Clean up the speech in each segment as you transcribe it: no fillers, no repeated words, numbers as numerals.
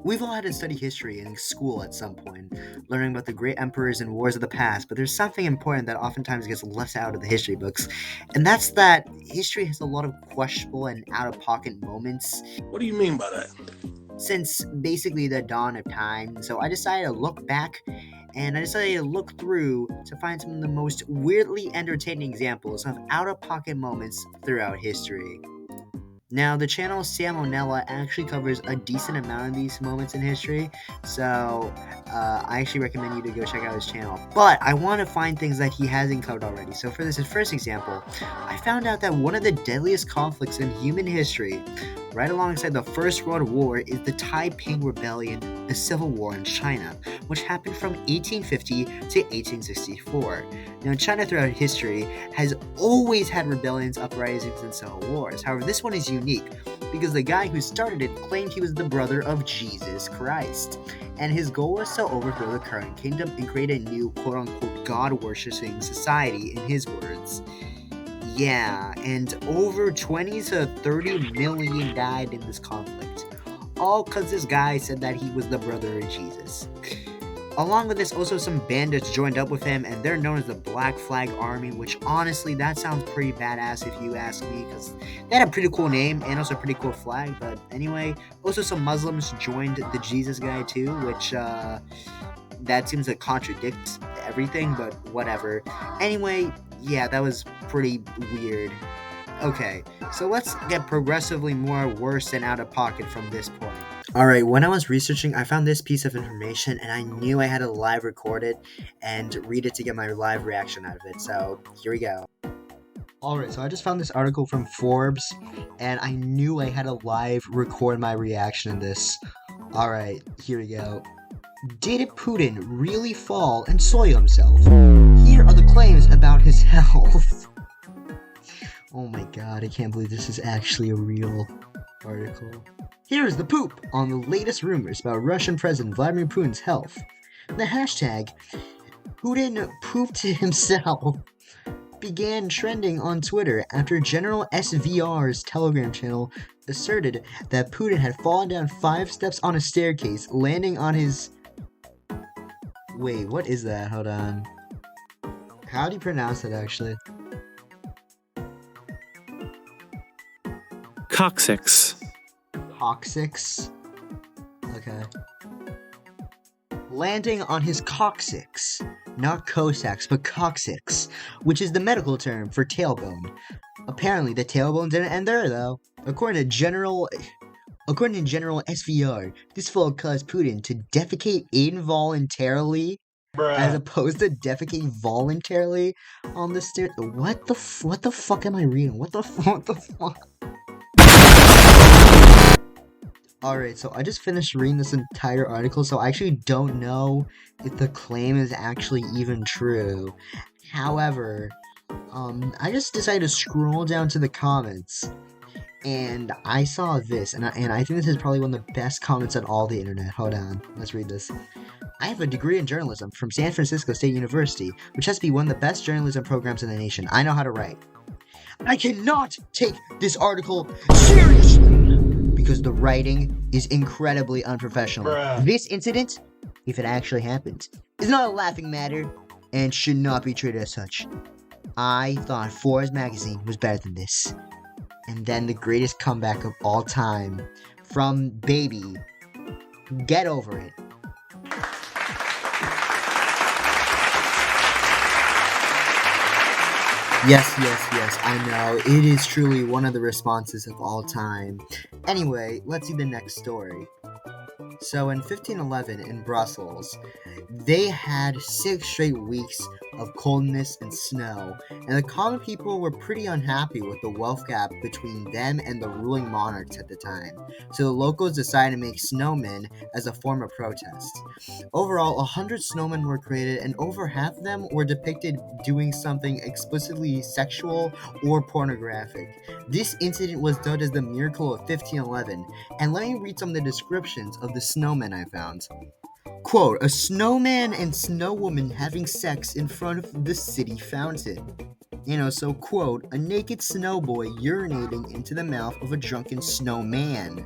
We've all had to study history in school at some point, learning about the great emperors and wars of the past, but there's something important that oftentimes gets left out of the history books, and that's that history has a lot of questionable and out-of-pocket moments What do you mean by that? since basically the dawn of time. So I decided to look back and I decided to look through to find some of the most weirdly entertaining examples of out-of-pocket moments throughout history. Now, the channel Salmonella actually covers a decent amount of these moments in history, so I actually recommend you to go check out his channel. But I want to find things that he hasn't covered already. So for this first example, I found out that one of the deadliest conflicts in human history, right alongside the First World War, is the Taiping Rebellion, a civil war in China, which happened from 1850 to 1864. Now, China throughout history has always had rebellions, uprisings, and civil wars. However, this one is unique because the guy who started it claimed he was the brother of Jesus Christ, and his goal was to overthrow the current kingdom and create a new quote-unquote God-worshipping society, in his words. Yeah, and over 20 to 30 million died in this conflict, all because this guy said that he was the brother of Jesus. Along with this, also some bandits joined up with him, and they're known as the Black Flag Army, which honestly, that sounds pretty badass if you ask me, because they had a pretty cool name and also a pretty cool flag. But anyway, also some Muslims joined the Jesus guy too, which that seems to contradict everything, but whatever. Anyway, yeah, that was pretty weird. Okay, so let's get progressively more worse and out of pocket from this point. Alright, when I was researching, I found this piece of information and I knew I had to live record it and read it to get my live reaction out of it, so here we go. Alright, so I just found this article from Forbes and I knew I had to live record my reaction to this. Alright, here we go. Did Putin really fall and soil himself? Here are the claims about his health. Oh my god, I can't believe this is actually a real article. Here is the poop on the latest rumors about Russian President Vladimir Putin's health. The hashtag Putin pooped himself began trending on Twitter after General SVR's Telegram channel asserted that Putin had fallen down 5 steps on a staircase, landing on his... Wait, what is that? Hold on. How do you pronounce that, actually? Coccyx. Coccyx? Okay. Landing on his coccyx. Not Cossacks, but coccyx, which is the medical term for tailbone. Apparently, the tailbone didn't end there, though. According to General SVR, this fall caused Putin to defecate involuntarily, as opposed to defecate voluntarily on the stair. What the fuck am I reading? What the fuck? Alright, so I just finished reading this entire article, so I actually don't know if the claim is actually even true. However, I just decided to scroll down to the comments, and I saw this, and I think this is probably one of the best comments on all the internet. Hold on, let's read this. I have a degree in journalism from San Francisco State University, which has to be one of the best journalism programs in the nation. I know how to write. I cannot take this article seriously because the writing is incredibly unprofessional. This incident, if it actually happened, is not a laughing matter and should not be treated as such. I thought Forbes magazine was better than this. And then the greatest comeback of all time from Baby. Get over it. Yes, I know. It is truly one of the responses of all time. Anyway, let's see the next story. So in 1511 in Brussels, they had 6 straight weeks of coldness and snow, and the common people were pretty unhappy with the wealth gap between them and the ruling monarchs at the time, so the locals decided to make snowmen as a form of protest. Overall, 100 snowmen were created, and over half of them were depicted doing something explicitly sexual or pornographic. This incident was dubbed as the Miracle of 1511, and let me read some of the descriptions of the snowmen I found. Quote, a snowman and snow woman having sex in front of the city fountain. So quote, a naked snowboy urinating into the mouth of a drunken snowman.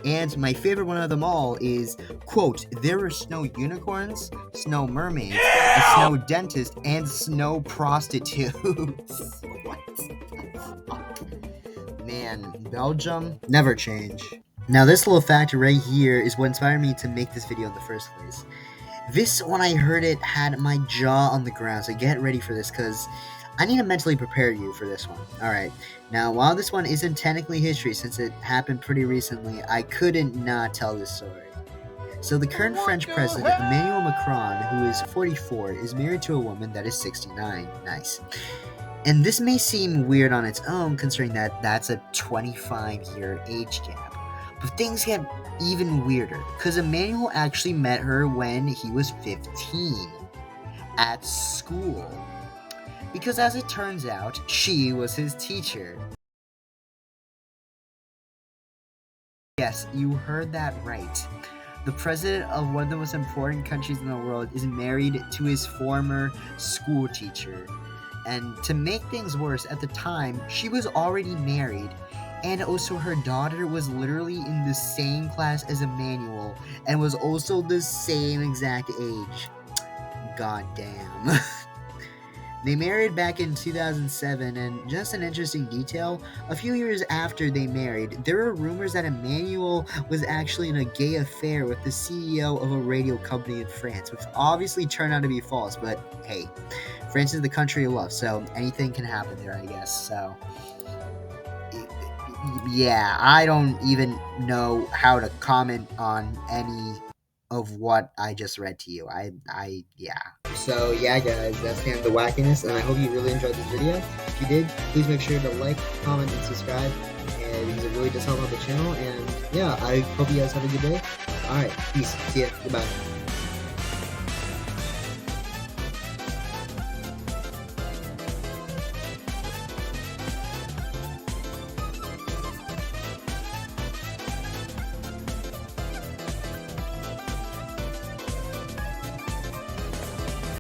And my favorite one of them all is, quote, there are snow unicorns, snow mermaids, a snow dentist, and snow prostitutes. What the fuck? Man, Belgium, never change. Now this little fact right here is what inspired me to make this video in the first place. This, when I heard it, had my jaw on the ground, so get ready for this, because I need to mentally prepare you for this one. Alright, now while this one isn't technically history since it happened pretty recently, I couldn't not tell this story. So the current French president, Emmanuel Macron, who is 44, is married to a woman that is 69. Nice. And this may seem weird on its own, considering that that's a 25-year age gap. But things get even weirder, because Emmanuel actually met her when he was 15, at school. Because as it turns out, she was his teacher. Yes, you heard that right. The president of one of the most important countries in the world is married to his former school teacher. And to make things worse, at the time, she was already married, and also her daughter was literally in the same class as Emmanuel, and was also the same exact age. God damn. They married back in 2007, and just an interesting detail, a few years after they married, there were rumors that Emmanuel was actually in a gay affair with the CEO of a radio company in France, which obviously turned out to be false, but hey, France is the country of love, so anything can happen there, I guess. So yeah, I don't even know how to comment on any of what I just read to you. Yeah. So yeah, guys, that's the end of the wackiness, and I hope you really enjoyed this video. If you did, please make sure to like, comment, and subscribe, and because it really does help out the channel. And yeah, I hope you guys have a good day. Alright, peace. See ya. Goodbye.